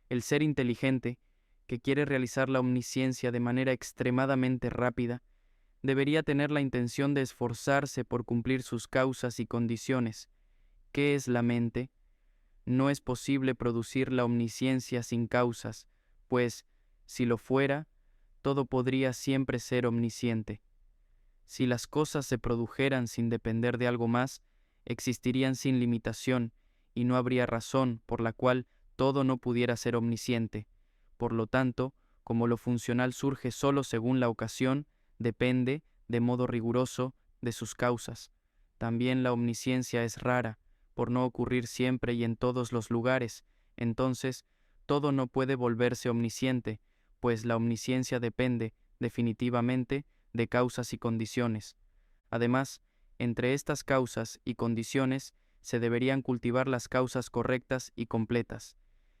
El ser inteligente, que quiere realizar la omnisciencia de manera extremadamente rápida, debería tener la intención de esforzarse por cumplir sus causas y condiciones. ¿Qué es la mente? No es posible producir la omnisciencia sin causas, pues, si lo fuera, todo podría siempre ser omnisciente. Si las cosas se produjeran sin depender de algo más, existirían sin limitación, y no habría razón por la cual todo no pudiera ser omnisciente. Por lo tanto, como lo funcional surge solo según la ocasión, depende, de modo riguroso, de sus causas. También la omnisciencia es rara, por no ocurrir siempre y en todos los lugares. Entonces, todo no puede volverse omnisciente, pues la omnisciencia depende, definitivamente, de causas y condiciones. Además, entre estas causas y condiciones se deberían cultivar las causas correctas y completas.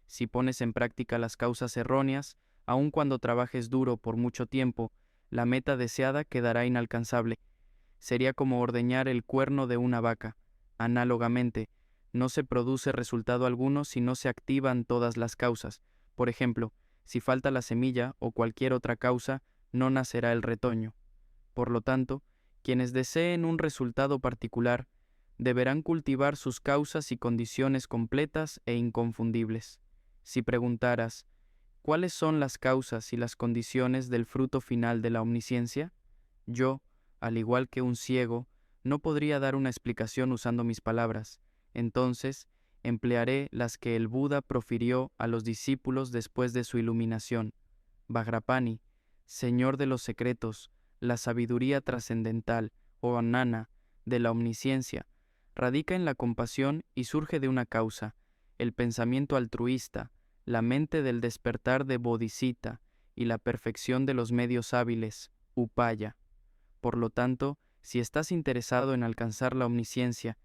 Si pones en práctica las causas erróneas, aun cuando trabajes duro por mucho tiempo, la meta deseada quedará inalcanzable. Sería como ordeñar el cuerno de una vaca. Análogamente, no se produce resultado alguno si no se activan todas las causas. Por ejemplo, si falta la semilla o cualquier otra causa, no nacerá el retoño. Por lo tanto, quienes deseen un resultado particular deberán cultivar sus causas y condiciones completas e inconfundibles. Si preguntaras, ¿cuáles son las causas y las condiciones del fruto final de la omnisciencia? Yo, al igual que un ciego, no podría dar una explicación usando mis palabras. Entonces, emplearé las que el Buda profirió a los discípulos después de su iluminación. Vajrapani, Señor de los secretos, la sabiduría trascendental, o Nana, de la omnisciencia, radica en la compasión y surge de una causa, el pensamiento altruista, la mente del despertar de Bodhisattva y la perfección de los medios hábiles, Upaya. Por lo tanto, si estás interesado en alcanzar la omnisciencia,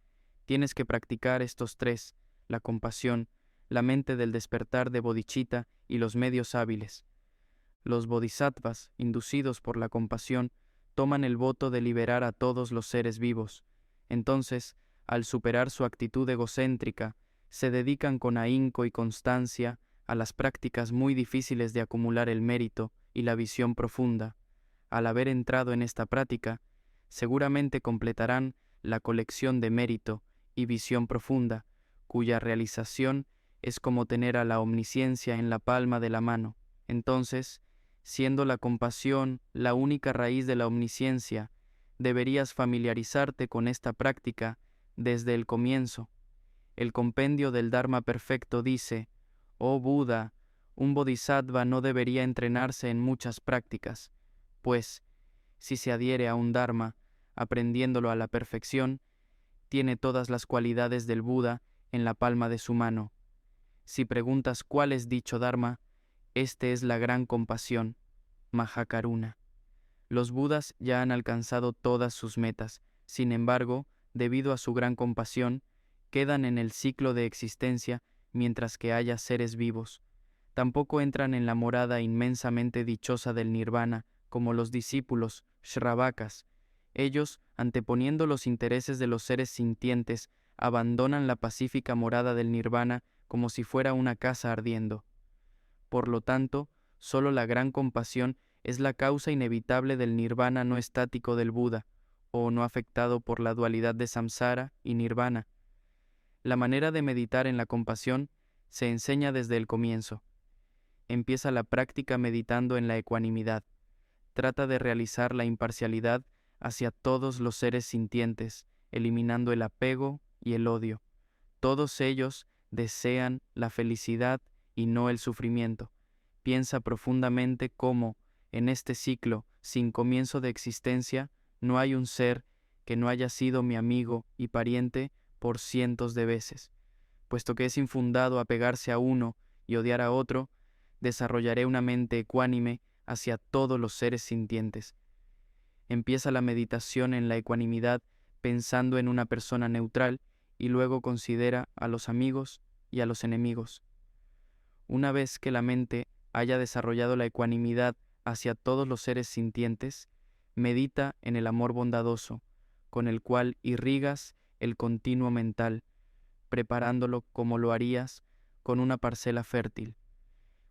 tienes que practicar estos tres, la compasión, la mente del despertar de Bodhicitta y los medios hábiles. Los bodhisattvas, inducidos por la compasión, toman el voto de liberar a todos los seres vivos. Entonces, al superar su actitud egocéntrica, se dedican con ahínco y constancia a las prácticas muy difíciles de acumular el mérito y la visión profunda. Al haber entrado en esta práctica, seguramente completarán la colección de mérito y visión profunda, cuya realización es como tener a la omnisciencia en la palma de la mano. Entonces, siendo la compasión la única raíz de la omnisciencia, deberías familiarizarte con esta práctica desde el comienzo. El compendio del Dharma perfecto dice, oh Buda, un bodhisattva no debería entrenarse en muchas prácticas, pues, si se adhiere a un Dharma, aprendiéndolo a la perfección, tiene todas las cualidades del Buda en la palma de su mano. Si preguntas cuál es dicho Dharma, este es la gran compasión, Mahakaruna. Los Budas ya han alcanzado todas sus metas, sin embargo, debido a su gran compasión, quedan en el ciclo de existencia mientras que haya seres vivos. Tampoco entran en la morada inmensamente dichosa del nirvana, como los discípulos Shravakas. Ellos, anteponiendo los intereses de los seres sintientes, abandonan la pacífica morada del nirvana como si fuera una casa ardiendo. Por lo tanto, sólo la gran compasión es la causa inevitable del nirvana no estático del Buda, o no afectado por la dualidad de samsara y nirvana. La manera de meditar en la compasión se enseña desde el comienzo. Empieza la práctica meditando en la ecuanimidad. Trata de realizar la imparcialidad hacia todos los seres sintientes, eliminando el apego y el odio. Todos ellos desean la felicidad y no el sufrimiento. Piensa profundamente cómo, en este ciclo sin comienzo de existencia, no hay un ser que no haya sido mi amigo y pariente por cientos de veces. Puesto que es infundado apegarse a uno y odiar a otro, desarrollaré una mente ecuánime hacia todos los seres sintientes. Empieza la meditación en la ecuanimidad pensando en una persona neutral y luego considera a los amigos y a los enemigos. Una vez que la mente haya desarrollado la ecuanimidad hacia todos los seres sintientes, medita en el amor bondadoso, con el cual irrigas el continuo mental, preparándolo como lo harías con una parcela fértil.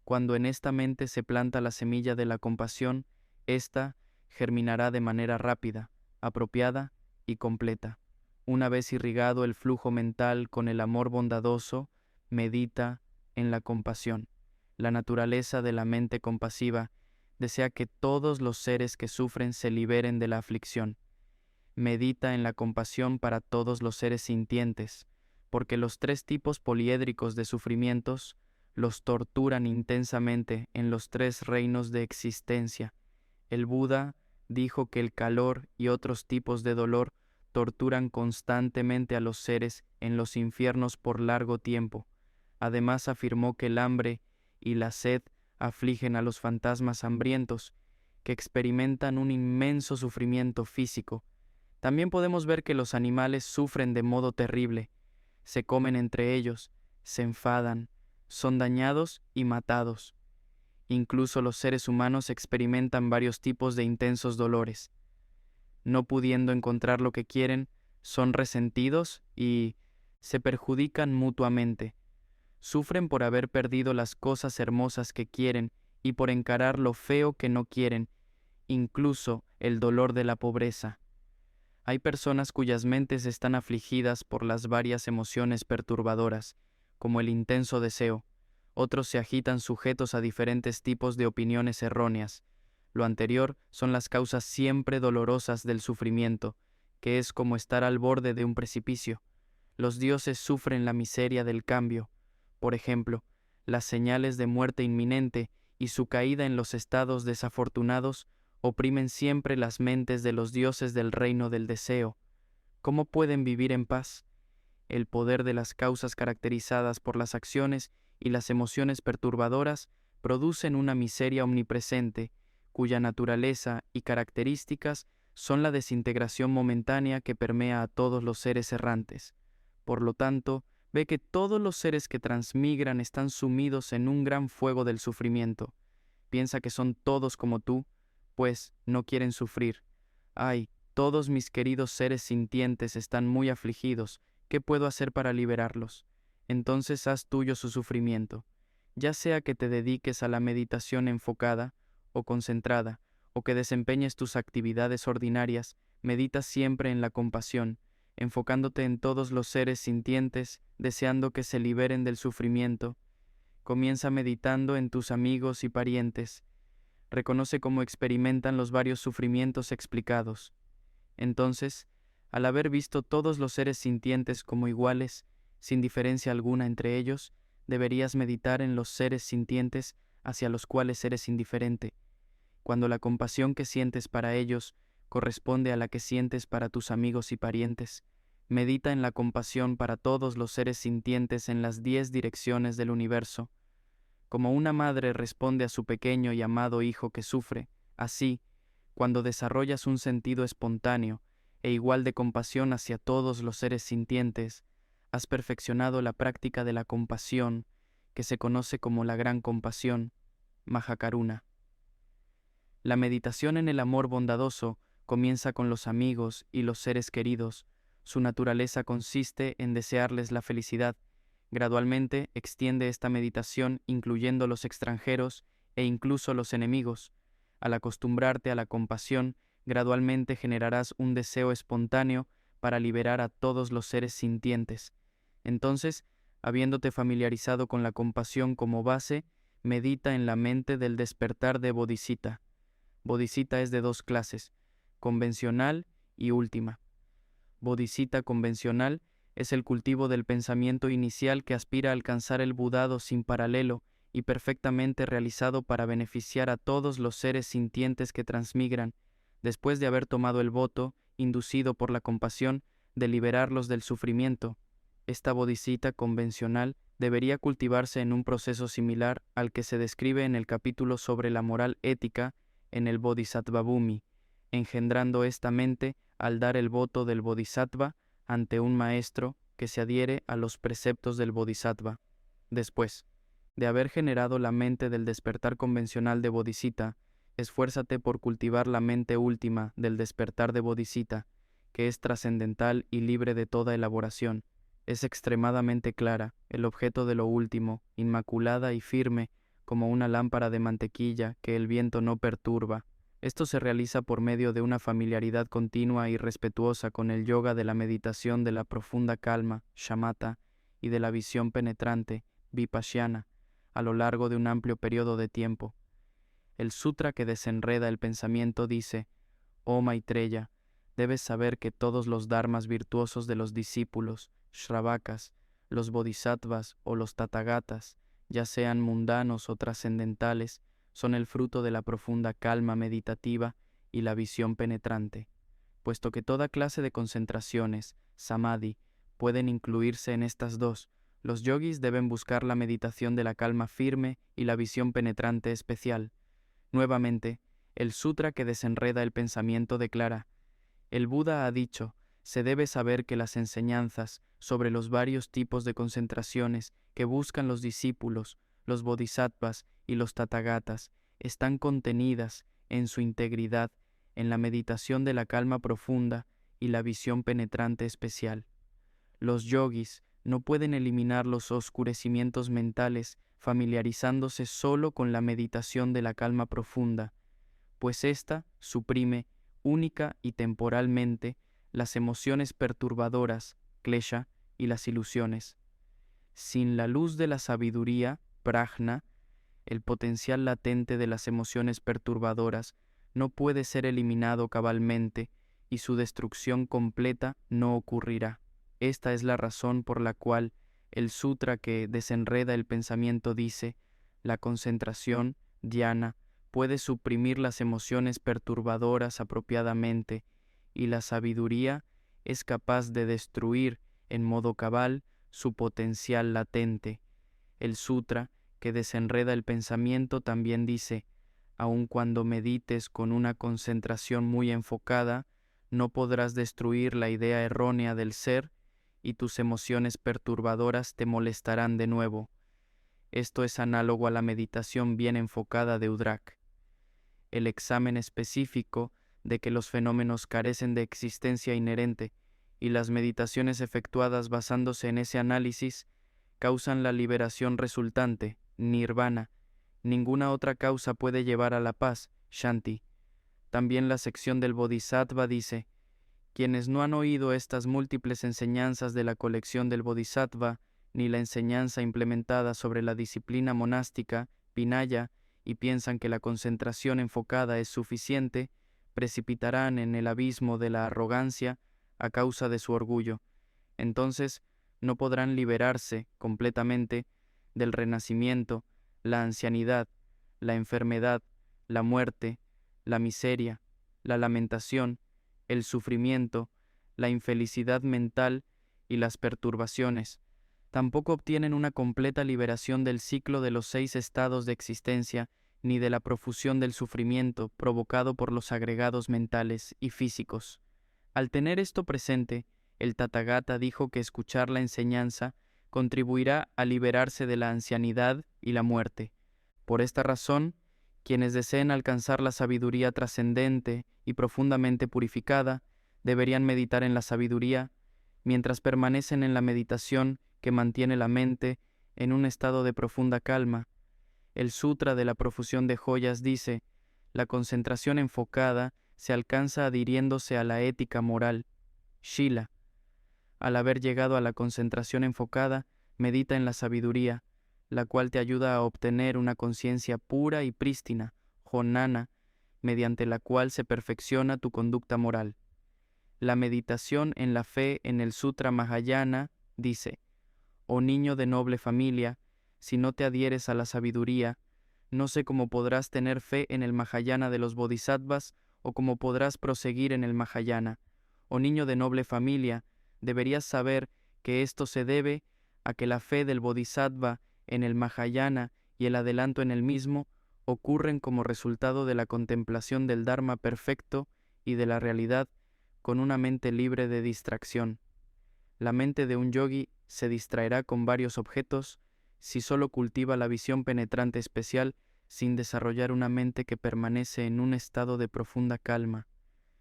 Cuando en esta mente se planta la semilla de la compasión, ésta germinará de manera rápida, apropiada y completa. Una vez irrigado el flujo mental con el amor bondadoso, medita en la compasión. La naturaleza de la mente compasiva desea que todos los seres que sufren se liberen de la aflicción. Medita en la compasión para todos los seres sintientes, porque los tres tipos poliédricos de sufrimientos los torturan intensamente en los tres reinos de existencia. El Buda dijo que el calor y otros tipos de dolor torturan constantemente a los seres en los infiernos por largo tiempo. Además afirmó que el hambre y la sed afligen a los fantasmas hambrientos, que experimentan un inmenso sufrimiento físico. También podemos ver que los animales sufren de modo terrible, se comen entre ellos, se enfadan, son dañados y matados. Incluso los seres humanos experimentan varios tipos de intensos dolores. No pudiendo encontrar lo que quieren, son resentidos y se perjudican mutuamente. Sufren por haber perdido las cosas hermosas que quieren y por encarar lo feo que no quieren, incluso el dolor de la pobreza. Hay personas cuyas mentes están afligidas por las varias emociones perturbadoras, como el intenso deseo. Otros se agitan sujetos a diferentes tipos de opiniones erróneas. Lo anterior son las causas siempre dolorosas del sufrimiento, que es como estar al borde de un precipicio. Los dioses sufren la miseria del cambio. Por ejemplo, las señales de muerte inminente y su caída en los estados desafortunados oprimen siempre las mentes de los dioses del reino del deseo. ¿Cómo pueden vivir en paz? El poder de las causas caracterizadas por las acciones y las emociones perturbadoras producen una miseria omnipresente, cuya naturaleza y características son la desintegración momentánea que permea a todos los seres errantes. Por lo tanto, ve que todos los seres que transmigran están sumidos en un gran fuego del sufrimiento. Piensa que son todos como tú, pues no quieren sufrir. Ay, todos mis queridos seres sintientes están muy afligidos. ¿Qué puedo hacer para liberarlos? Entonces haz tuyo su sufrimiento, ya sea que te dediques a la meditación enfocada o concentrada, o que desempeñes tus actividades ordinarias, medita siempre en la compasión, enfocándote en todos los seres sintientes, deseando que se liberen del sufrimiento. Comienza meditando en tus amigos y parientes. Reconoce cómo experimentan los varios sufrimientos explicados. Entonces, al haber visto todos los seres sintientes como iguales, sin diferencia alguna entre ellos, deberías meditar en los seres sintientes hacia los cuales eres indiferente. Cuando la compasión que sientes para ellos corresponde a la que sientes para tus amigos y parientes, medita en la compasión para todos los seres sintientes en las 10 direcciones del universo. Como una madre responde a su pequeño y amado hijo que sufre, así, cuando desarrollas un sentido espontáneo e igual de compasión hacia todos los seres sintientes, has perfeccionado la práctica de la compasión, que se conoce como la gran compasión, Mahakaruna. La meditación en el amor bondadoso comienza con los amigos y los seres queridos. Su naturaleza consiste en desearles la felicidad. Gradualmente extiende esta meditación incluyendo los extranjeros e incluso los enemigos. Al acostumbrarte a la compasión, gradualmente generarás un deseo espontáneo para liberar a todos los seres sintientes. Entonces, habiéndote familiarizado con la compasión como base, medita en la mente del despertar de Bodhisattva. Bodhisattva es de 2 clases, convencional y última. Bodhisattva convencional es el cultivo del pensamiento inicial que aspira a alcanzar el Budado sin paralelo y perfectamente realizado para beneficiar a todos los seres sintientes que transmigran, después de haber tomado el voto, inducido por la compasión, de liberarlos del sufrimiento. Esta Bodhisattva convencional debería cultivarse en un proceso similar al que se describe en el capítulo sobre la moral ética en el Bodhisattva Bhumi, engendrando esta mente al dar el voto del Bodhisattva ante un maestro que se adhiere a los preceptos del Bodhisattva. Después de haber generado la mente del despertar convencional de Bodhisattva, esfuérzate por cultivar la mente última del despertar de Bodhisattva, que es trascendental y libre de toda elaboración. Es extremadamente clara, el objeto de lo último, inmaculada y firme, como una lámpara de mantequilla que el viento no perturba. Esto se realiza por medio de una familiaridad continua y respetuosa con el yoga de la meditación de la profunda calma, shamatha, y de la visión penetrante, vipassana, a lo largo de un amplio periodo de tiempo. El sutra que desenreda el pensamiento dice: Oh Maitreya, debes saber que todos los dharmas virtuosos de los discípulos, shravakas, los bodhisattvas o los tathagatas, ya sean mundanos o trascendentales, son el fruto de la profunda calma meditativa y la visión penetrante. Puesto que toda clase de concentraciones, samadhi, pueden incluirse en estas dos, los yogis deben buscar la meditación de la calma firme y la visión penetrante especial. Nuevamente, el sutra que desenreda el pensamiento declara: el Buda ha dicho, se debe saber que las enseñanzas sobre los varios tipos de concentraciones que buscan los discípulos, los bodhisattvas y los tathagatas, están contenidas en su integridad en la meditación de la calma profunda y la visión penetrante especial. Los yogis no pueden eliminar los oscurecimientos mentales familiarizándose solo con la meditación de la calma profunda, pues ésta suprime única y temporalmente las emociones perturbadoras, klesha, y las ilusiones. Sin la luz de la sabiduría, prajna, el potencial latente de las emociones perturbadoras no puede ser eliminado cabalmente y su destrucción completa no ocurrirá. Esta es la razón por la cual el sutra que desenreda el pensamiento dice: la concentración, dhyana, puede suprimir las emociones perturbadoras apropiadamente, y la sabiduría es capaz de destruir en modo cabal su potencial latente. El sutra que desenreda el pensamiento también dice: aun cuando medites con una concentración muy enfocada, no podrás destruir la idea errónea del ser y tus emociones perturbadoras te molestarán de nuevo. Esto es análogo a la meditación bien enfocada de Udrak. El examen específico de que los fenómenos carecen de existencia inherente y las meditaciones efectuadas basándose en ese análisis causan la liberación resultante, nirvana. Ninguna otra causa puede llevar a la paz, shanti. También la sección del Bodhisattva dice: quienes no han oído estas múltiples enseñanzas de la colección del Bodhisattva, ni la enseñanza implementada sobre la disciplina monástica, Vinaya, y piensan que la concentración enfocada es suficiente, precipitarán en el abismo de la arrogancia a causa de su orgullo. Entonces no podrán liberarse completamente del renacimiento, la ancianidad, la enfermedad, la muerte, la miseria, la lamentación, el sufrimiento, la infelicidad mental y las perturbaciones. Tampoco obtienen una completa liberación del ciclo de los 6 estados de existencia, ni de la profusión del sufrimiento provocado por los agregados mentales y físicos. Al tener esto presente, el Tathagata dijo que escuchar la enseñanza contribuirá a liberarse de la ancianidad y la muerte. Por esta razón, quienes deseen alcanzar la sabiduría trascendente y profundamente purificada, deberían meditar en la sabiduría, mientras permanecen en la meditación que mantiene la mente en un estado de profunda calma. El Sutra de la Profusión de Joyas dice: la concentración enfocada se alcanza adhiriéndose a la ética moral, Shila. Al haber llegado a la concentración enfocada, medita en la sabiduría, la cual te ayuda a obtener una conciencia pura y prístina, Jnana, mediante la cual se perfecciona tu conducta moral. La meditación en la fe en el Sutra Mahayana dice: oh niño de noble familia, si no te adhieres a la sabiduría, no sé cómo podrás tener fe en el Mahayana de los Bodhisattvas o cómo podrás proseguir en el Mahayana. Oh niño de noble familia, deberías saber que esto se debe a que la fe del Bodhisattva en el Mahayana y el adelanto en el mismo ocurren como resultado de la contemplación del Dharma perfecto y de la realidad con una mente libre de distracción. La mente de un yogi se distraerá con varios objetos si solo cultiva la visión penetrante especial sin desarrollar una mente que permanece en un estado de profunda calma.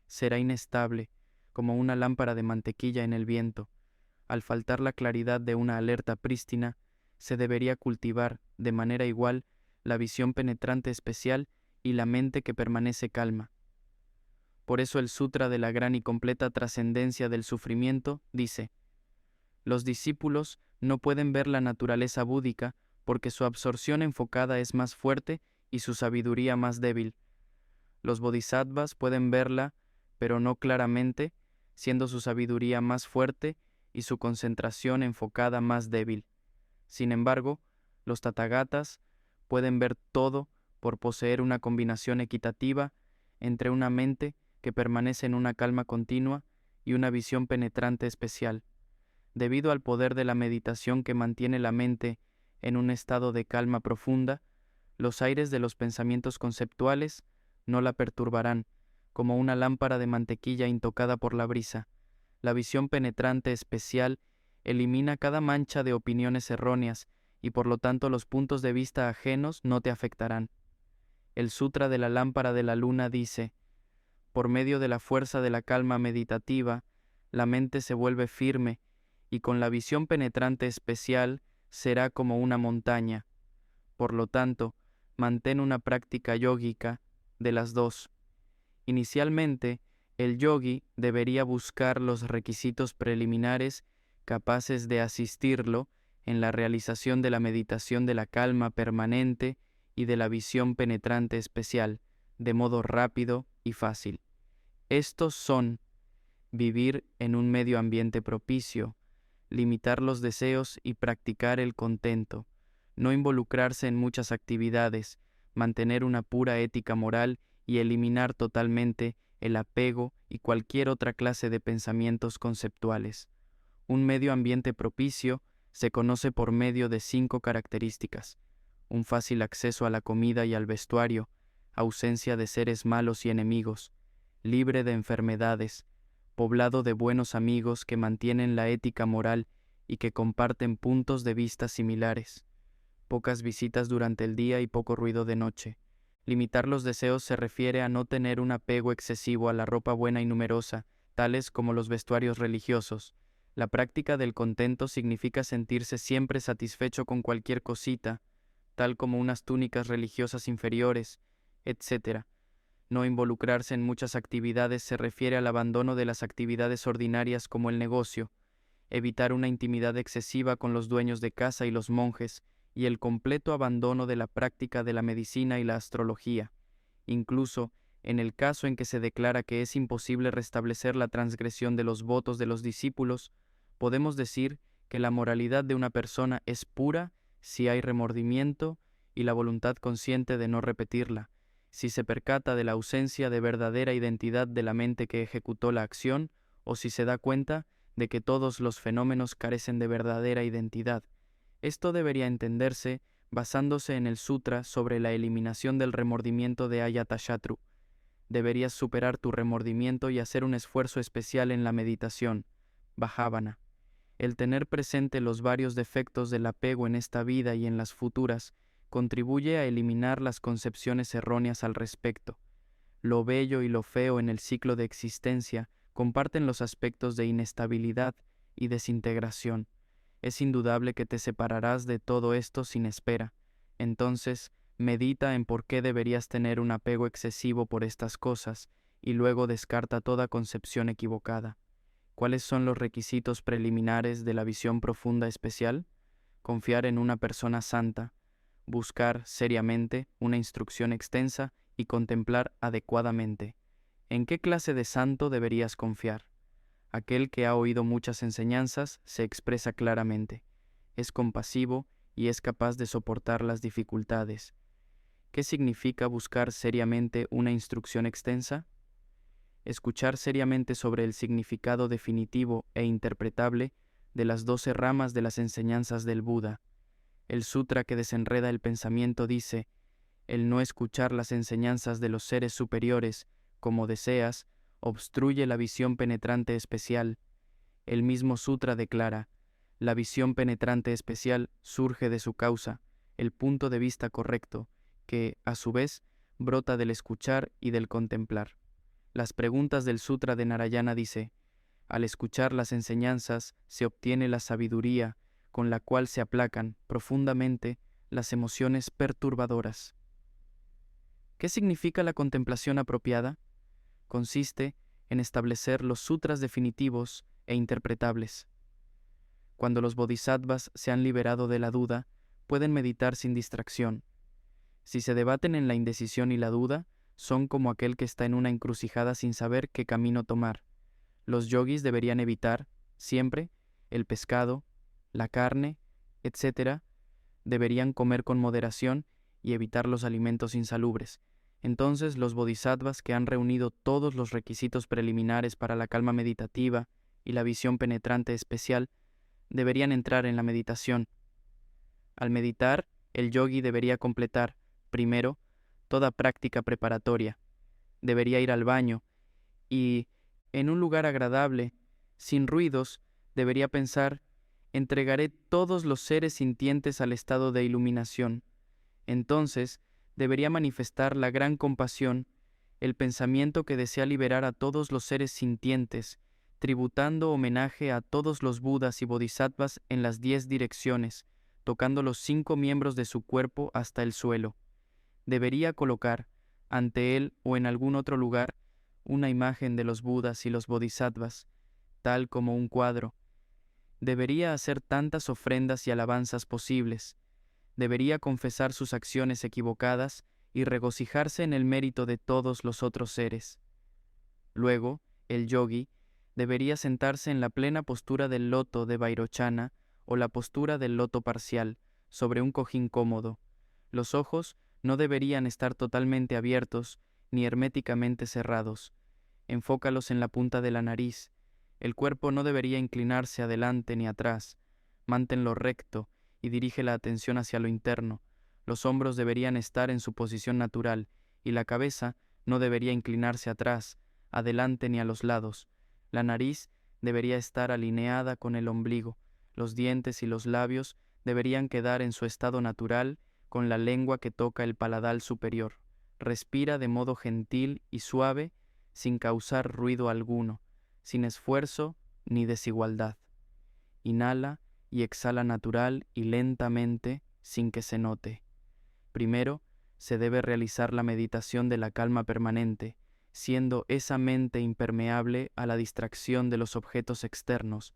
Será inestable, como una lámpara de mantequilla en el viento. Al faltar la claridad de una alerta prístina, se debería cultivar, de manera igual, la visión penetrante especial y la mente que permanece calma. Por eso el Sutra de la Gran y Completa Trascendencia del Sufrimiento dice: los discípulos no pueden ver la naturaleza búdica porque su absorción enfocada es más fuerte y su sabiduría más débil. Los bodhisattvas pueden verla, pero no claramente, siendo su sabiduría más fuerte y su concentración enfocada más débil. Sin embargo, los tathagatas pueden ver todo por poseer una combinación equitativa entre una mente que permanece en una calma continua y una visión penetrante especial. Debido al poder de la meditación que mantiene la mente en un estado de calma profunda, los aires de los pensamientos conceptuales no la perturbarán, como una lámpara de mantequilla intocada por la brisa. La visión penetrante especial elimina cada mancha de opiniones erróneas y por lo tanto los puntos de vista ajenos no te afectarán. El Sutra de la Lámpara de la Luna dice: por medio de la fuerza de la calma meditativa, la mente se vuelve firme y con la visión penetrante especial será como una montaña. Por lo tanto, mantén una práctica yógica de las dos. Inicialmente, el yogi debería buscar los requisitos preliminares capaces de asistirlo en la realización de la meditación de la calma permanente y de la visión penetrante especial, de modo rápido y fácil. Estos son: vivir en un medio ambiente propicio, limitar los deseos y practicar el contento, no involucrarse en muchas actividades, mantener una pura ética moral y eliminar totalmente el apego y cualquier otra clase de pensamientos conceptuales. Un medio ambiente propicio se conoce por medio de 5 características: un fácil acceso a la comida y al vestuario, ausencia de seres malos y enemigos, libre de enfermedades, poblado de buenos amigos que mantienen la ética moral y que comparten puntos de vista similares, pocas visitas durante el día y poco ruido de noche. Limitar los deseos se refiere a no tener un apego excesivo a la ropa buena y numerosa, tales como los vestuarios religiosos. La práctica del contento significa sentirse siempre satisfecho con cualquier cosita, tal como unas túnicas religiosas inferiores, etc. No involucrarse en muchas actividades se refiere al abandono de las actividades ordinarias como el negocio, evitar una intimidad excesiva con los dueños de casa y los monjes, y el completo abandono de la práctica de la medicina y la astrología. Incluso, en el caso en que se declara que es imposible restablecer la transgresión de los votos de los discípulos, podemos decir que la moralidad de una persona es pura si hay remordimiento y la voluntad consciente de no repetirla, si se percata de la ausencia de verdadera identidad de la mente que ejecutó la acción, o si se da cuenta de que todos los fenómenos carecen de verdadera identidad. Esto debería entenderse basándose en el Sutra sobre la eliminación del remordimiento de Ajatasattu. Deberías superar tu remordimiento y hacer un esfuerzo especial en la meditación, Bhavana. El tener presente los varios defectos del apego en esta vida y en las futuras contribuye a eliminar las concepciones erróneas al respecto. Lo bello y lo feo en el ciclo de existencia comparten los aspectos de inestabilidad y desintegración. Es indudable que te separarás de todo esto sin espera. Entonces, medita en por qué deberías tener un apego excesivo por estas cosas y luego descarta toda concepción equivocada. ¿Cuáles son los requisitos preliminares de la visión profunda especial? Confiar en una persona santa, buscar seriamente una instrucción extensa y contemplar adecuadamente. ¿En qué clase de santo deberías confiar? Aquel que ha oído muchas enseñanzas se expresa claramente, es compasivo y es capaz de soportar las dificultades. ¿Qué significa buscar seriamente una instrucción extensa? Escuchar seriamente sobre el significado definitivo e interpretable de las 12 ramas de las enseñanzas del Buda. El sutra que desenreda el pensamiento dice: el no escuchar las enseñanzas de los seres superiores, como deseas, obstruye la visión penetrante especial. El mismo sutra declara: la visión penetrante especial surge de su causa, el punto de vista correcto, que, a su vez, brota del escuchar y del contemplar. Las preguntas del Sutra de Narayana dice: al escuchar las enseñanzas se obtiene la sabiduría con la cual se aplacan profundamente las emociones perturbadoras. ¿Qué significa la contemplación apropiada? Consiste en establecer los sutras definitivos e interpretables. Cuando los bodhisattvas se han liberado de la duda, pueden meditar sin distracción. Si se debaten en la indecisión y la duda, son como aquel que está en una encrucijada sin saber qué camino tomar. Los yogis deberían evitar, siempre, el pescado, la carne, etc. Deberían comer con moderación y evitar los alimentos insalubres. Entonces los bodhisattvas que han reunido todos los requisitos preliminares para la calma meditativa y la visión penetrante especial, deberían entrar en la meditación. Al meditar, el yogi debería completar, primero, toda práctica preparatoria. Debería ir al baño y, en un lugar agradable, sin ruidos, debería pensar: entregaré todos los seres sintientes al estado de iluminación. Entonces, debería manifestar la gran compasión, el pensamiento que desea liberar a todos los seres sintientes, tributando homenaje a todos los Budas y Bodhisattvas en las 10 direcciones, tocando los 5 miembros de su cuerpo hasta el suelo. Debería colocar, ante él o en algún otro lugar, una imagen de los Budas y los Bodhisattvas, tal como un cuadro. Debería hacer tantas ofrendas y alabanzas posibles. Debería confesar sus acciones equivocadas y regocijarse en el mérito de todos los otros seres. Luego, el yogi debería sentarse en la plena postura del loto de Vairochana o la postura del loto parcial, sobre un cojín cómodo. Los ojos no deberían estar totalmente abiertos ni herméticamente cerrados. Enfócalos en la punta de la nariz. El cuerpo no debería inclinarse adelante ni atrás. Manténlo recto y dirige la atención hacia lo interno. Los hombros deberían estar en su posición natural y la cabeza no debería inclinarse atrás, adelante ni a los lados. La nariz debería estar alineada con el ombligo. Los dientes y los labios deberían quedar en su estado natural, con la lengua que toca el paladar superior. Respira de modo gentil y suave, sin causar ruido alguno, sin esfuerzo ni desigualdad. Inhala y exhala natural y lentamente, sin que se note. Primero, se debe realizar la meditación de la calma permanente, siendo esa mente impermeable a la distracción de los objetos externos,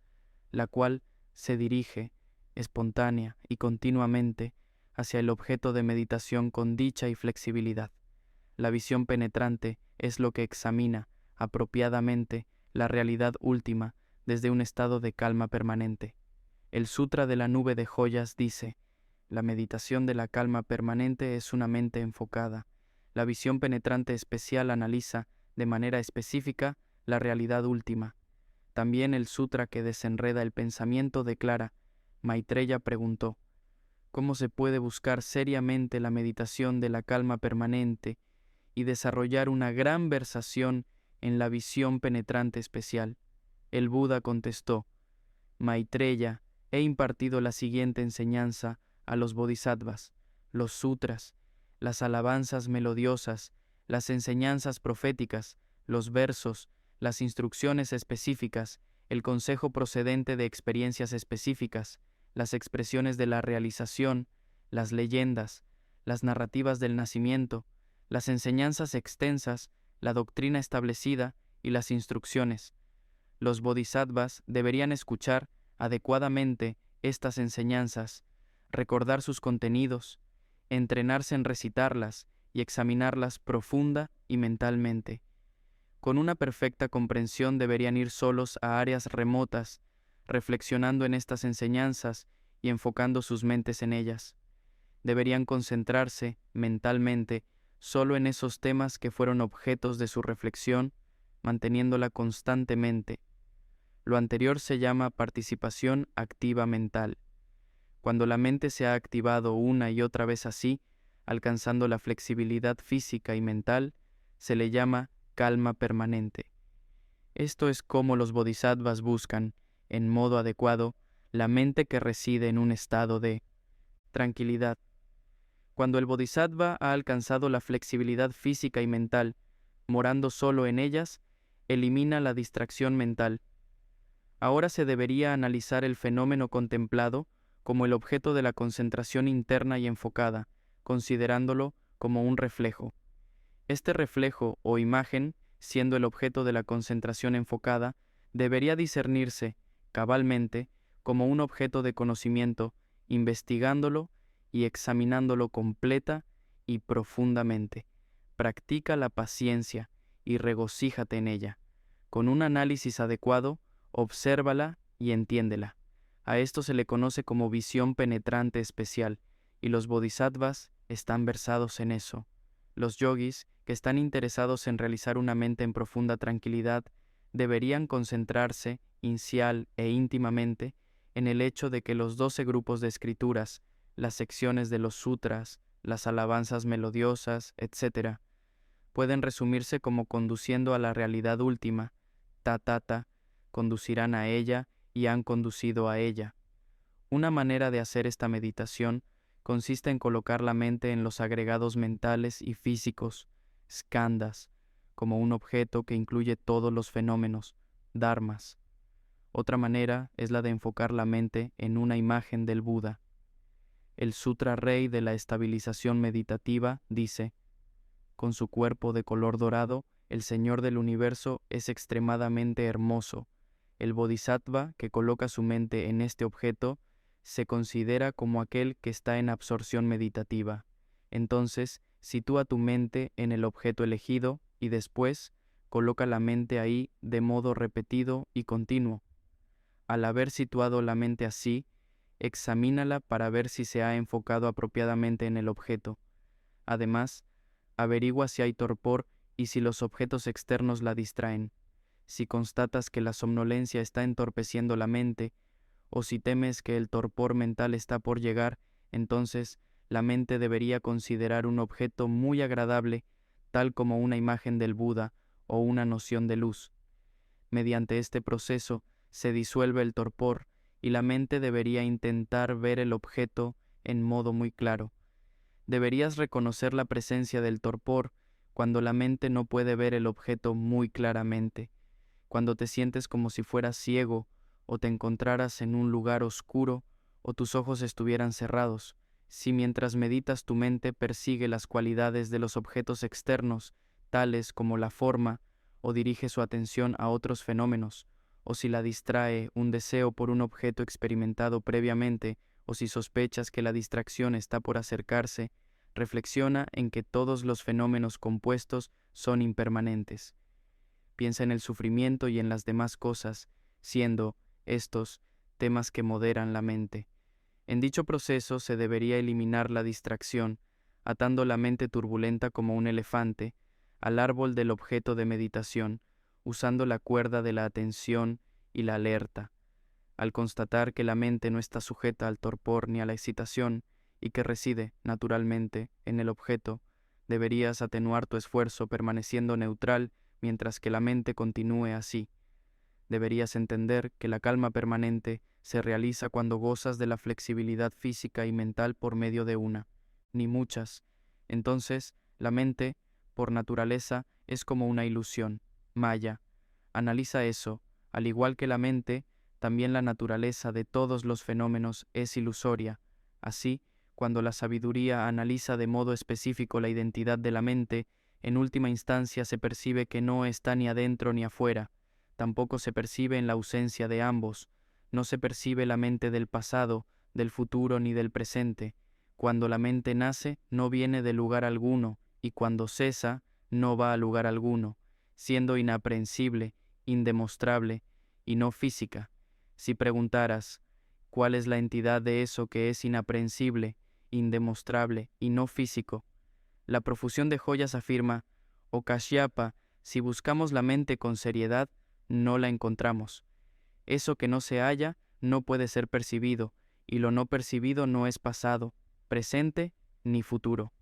la cual se dirige, espontánea y continuamente, hacia el objeto de meditación con dicha y flexibilidad. La visión penetrante es lo que examina, apropiadamente, la realidad última desde un estado de calma permanente. El Sutra de la Nube de Joyas dice: la meditación de la calma permanente es una mente enfocada. La visión penetrante especial analiza, de manera específica, la realidad última. También el Sutra que desenreda el pensamiento declara: Maitreya preguntó: ¿cómo se puede buscar seriamente la meditación de la calma permanente y desarrollar una gran versación en la visión penetrante especial? El Buda contestó: Maitreya, he impartido la siguiente enseñanza a los bodhisattvas: los sutras, las alabanzas melodiosas, las enseñanzas proféticas, los versos, las instrucciones específicas, el consejo procedente de experiencias específicas, las expresiones de la realización, las leyendas, las narrativas del nacimiento, las enseñanzas extensas, la doctrina establecida y las instrucciones. Los bodhisattvas deberían escuchar adecuadamente estas enseñanzas, recordar sus contenidos, entrenarse en recitarlas y examinarlas profunda y mentalmente. Con una perfecta comprensión deberían ir solos a áreas remotas, reflexionando en estas enseñanzas y enfocando sus mentes en ellas. Deberían concentrarse, mentalmente, solo en esos temas que fueron objetos de su reflexión, manteniéndola constantemente. Lo anterior se llama participación activa mental. Cuando la mente se ha activado una y otra vez así, alcanzando la flexibilidad física y mental, se le llama calma permanente. Esto es como los bodhisattvas buscan, en modo adecuado, la mente que reside en un estado de tranquilidad. Cuando el bodhisattva ha alcanzado la flexibilidad física y mental, morando solo en ellas, elimina la distracción mental. Ahora se debería analizar el fenómeno contemplado como el objeto de la concentración interna y enfocada, considerándolo como un reflejo. Este reflejo o imagen, siendo el objeto de la concentración enfocada, debería discernirse, cabalmente, como un objeto de conocimiento, investigándolo y examinándolo completa y profundamente. Practica la paciencia y regocíjate en ella. Con un análisis adecuado, obsérvala y entiéndela. A esto se le conoce como visión penetrante especial, y los bodhisattvas están versados en eso. Los yogis, que están interesados en realizar una mente en profunda tranquilidad, deberían concentrarse, inicial e íntimamente, en el hecho de que los 12 grupos de escrituras, las secciones de los sutras, las alabanzas melodiosas, etc., pueden resumirse como conduciendo a la realidad última, ta, conducirán a ella y han conducido a ella. Una manera de hacer esta meditación consiste en colocar la mente en los agregados mentales y físicos, skandhas, como un objeto que incluye todos los fenómenos, dharmas. Otra manera es la de enfocar la mente en una imagen del Buda. El Sutra Rey de la Estabilización Meditativa dice: con su cuerpo de color dorado, el Señor del Universo es extremadamente hermoso. El Bodhisattva que coloca su mente en este objeto se considera como aquel que está en absorción meditativa. Entonces, sitúa tu mente en el objeto elegido y después coloca la mente ahí de modo repetido y continuo. Al haber situado la mente así, examínala para ver si se ha enfocado apropiadamente en el objeto. Además, averigua si hay torpor y si los objetos externos la distraen. Si constatas que la somnolencia está entorpeciendo la mente, o si temes que el torpor mental está por llegar, entonces la mente debería considerar un objeto muy agradable, tal como una imagen del Buda o una noción de luz. Mediante este proceso se disuelve el torpor y la mente debería intentar ver el objeto en modo muy claro. Deberías reconocer la presencia del torpor cuando la mente no puede ver el objeto muy claramente, cuando te sientes como si fueras ciego o te encontraras en un lugar oscuro o tus ojos estuvieran cerrados, si mientras meditas tu mente persigue las cualidades de los objetos externos, tales como la forma, o dirige su atención a otros fenómenos, o si la distrae un deseo por un objeto experimentado previamente, o si sospechas que la distracción está por acercarse, reflexiona en que todos los fenómenos compuestos son impermanentes. Piensa en el sufrimiento y en las demás cosas, siendo estos temas que moderan la mente. En dicho proceso se debería eliminar la distracción, atando la mente turbulenta como un elefante al árbol del objeto de meditación, usando la cuerda de la atención y la alerta. Al constatar que la mente no está sujeta al torpor ni a la excitación y que reside, naturalmente, en el objeto, deberías atenuar tu esfuerzo permaneciendo neutral mientras que la mente continúe así. Deberías entender que la calma permanente se realiza cuando gozas de la flexibilidad física y mental por medio de una, ni muchas. Entonces, la mente, por naturaleza, es como una ilusión, maya. Analiza eso, al igual que la mente, también la naturaleza de todos los fenómenos es ilusoria. Así, cuando la sabiduría analiza de modo específico la identidad de la mente, en última instancia se percibe que no está ni adentro ni afuera, tampoco se percibe en la ausencia de ambos, no se percibe la mente del pasado, del futuro ni del presente. Cuando la mente nace, no viene de lugar alguno, y cuando cesa, no va a lugar alguno, siendo inaprehensible, indemostrable y no física. Si preguntaras, ¿cuál es la entidad de eso que es inaprehensible, indemostrable y no físico? La profusión de joyas afirma: o Kashyapa, si buscamos la mente con seriedad, no la encontramos. Eso que no se halla no puede ser percibido, y lo no percibido no es pasado, presente ni futuro.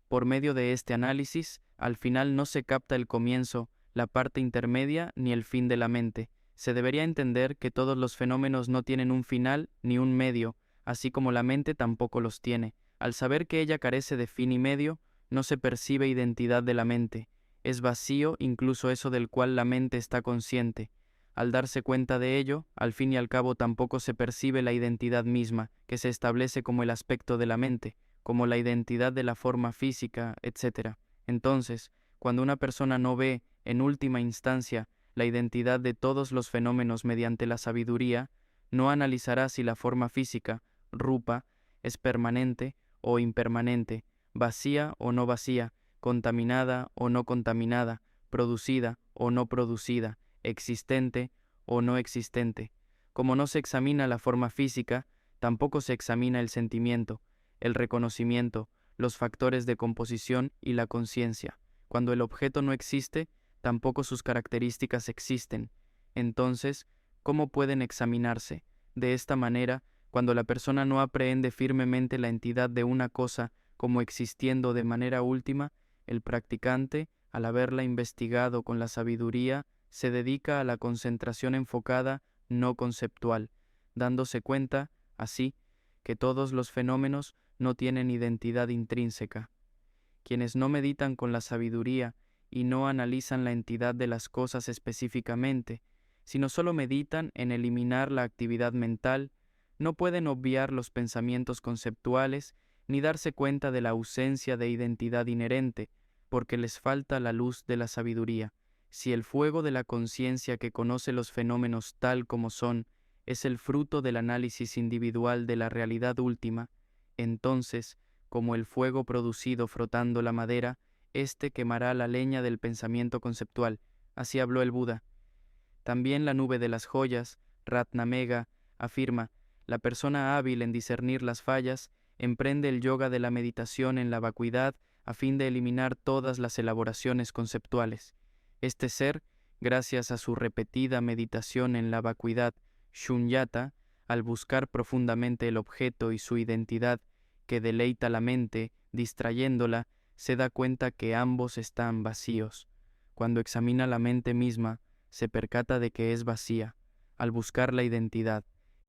Por medio de este análisis, al final no se capta el comienzo, la parte intermedia ni el fin de la mente. Se debería entender que todos los fenómenos no tienen un final ni un medio, así como la mente tampoco los tiene. Al saber que ella carece de fin y medio, no se percibe identidad de la mente. Es vacío incluso eso del cual la mente está consciente. Al darse cuenta de ello, al fin y al cabo tampoco se percibe la identidad misma, que se establece como el aspecto de la mente, como la identidad de la forma física, etc. Entonces, cuando una persona no ve, en última instancia, la identidad de todos los fenómenos mediante la sabiduría, no analizará si la forma física, rupa, es permanente o impermanente, vacía o no vacía, contaminada o no contaminada, producida o no producida, existente o no existente. Como no se examina la forma física, tampoco se examina el sentimiento, el reconocimiento, los factores de composición y la conciencia. Cuando el objeto no existe, tampoco sus características existen. Entonces, ¿cómo pueden examinarse? De esta manera, cuando la persona no aprehende firmemente la entidad de una cosa como existiendo de manera última, el practicante, al haberla investigado con la sabiduría, se dedica a la concentración enfocada no conceptual, dándose cuenta, así, que todos los fenómenos no tienen identidad intrínseca. Quienes no meditan con la sabiduría y no analizan la entidad de las cosas específicamente, sino solo meditan en eliminar la actividad mental, no pueden obviar los pensamientos conceptuales ni darse cuenta de la ausencia de identidad inherente, porque les falta la luz de la sabiduría. Si el fuego de la conciencia que conoce los fenómenos tal como son es el fruto del análisis individual de la realidad última, entonces, como el fuego producido frotando la madera, éste quemará la leña del pensamiento conceptual. Así habló el Buda. También la nube de las joyas, Ratnamega, afirma, la persona hábil en discernir las fallas emprende el yoga de la meditación en la vacuidad a fin de eliminar todas las elaboraciones conceptuales. Este ser, gracias a su repetida meditación en la vacuidad, shunyata, al buscar profundamente el objeto y su identidad, que deleita la mente, distrayéndola, se da cuenta que ambos están vacíos. Cuando examina la mente misma, se percata de que es vacía. Al buscar la identidad